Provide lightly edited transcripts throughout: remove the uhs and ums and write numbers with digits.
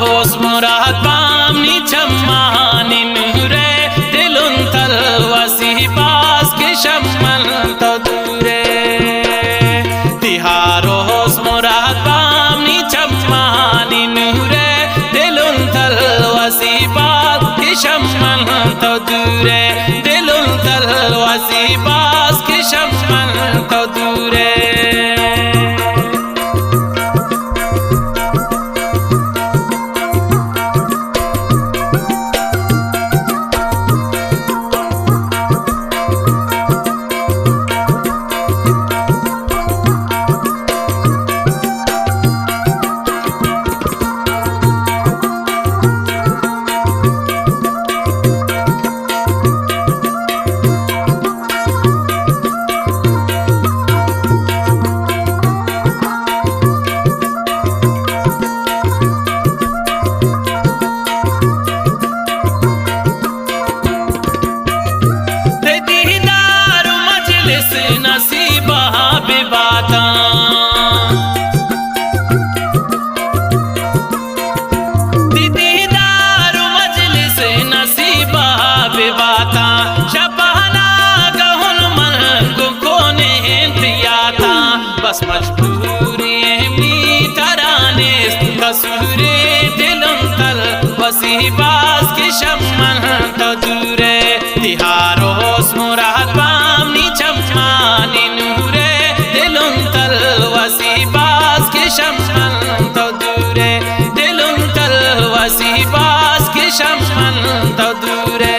रोस मुराद पामनी चम्मानी नूरे दिलुन तल वसी पास के शम्मन तो दूरे तिहारोस मुराद पामनी चम्मानी नूरे दिलुन तल वसी पास के शम्मन तो दूरे दिलुन तल वसी पास के शम्मन तो दूरे बस मजबूरी मी तराने कसूरे दिलुन तल वसी बास के शम्मन तो दूरे तिहारोस मुराद पामनी चम्मानी नूरे दिलुन तल वसी बास के शम्मन तो दूरे दिलुन तल वसी बास के शम्मन तो दूरे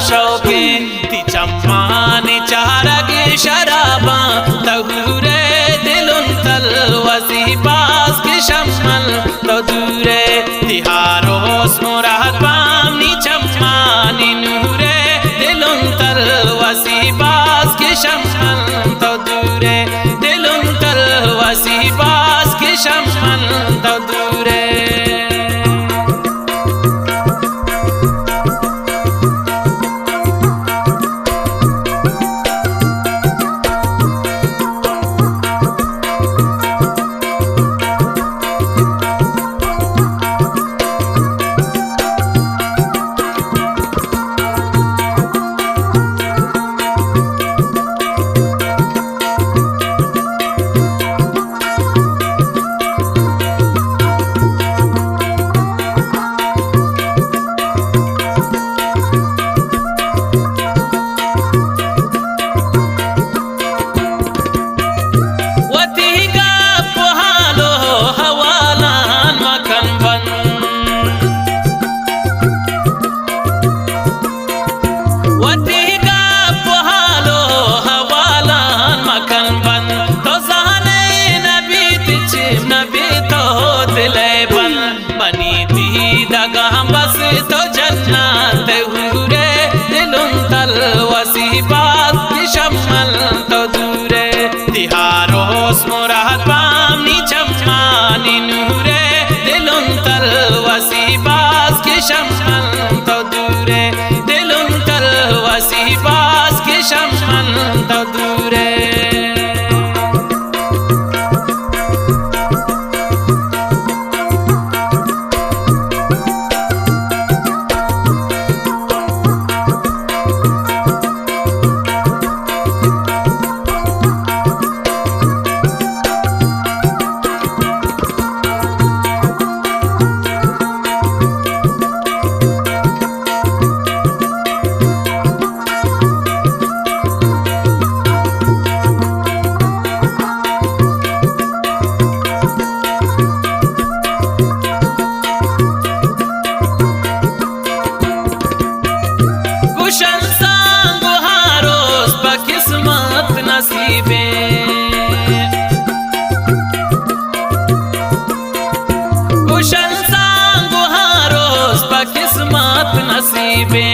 शौके ती चम्मानी चारगे शराबा तहूरे दिलुन तल वसी पास के शम्मन तो दूरे तिहारोस मुराद पामनी चम्मानी नूरे दिलुन तल वसी पास के शम्मन तो दूरे दिलुन तल वसी पास के शम्मन तो दूरे तो जन्नत हुरे दिलुन तल वसी बात के शम्मन तो दूरे तिहारोस मुराद पामनी चम्मानी नूरे दिलुन तल वसी बात के शम्मन तो दूरे दिलुन तल वसी बात के शम्मन तो दूरे किस्मत नसीबे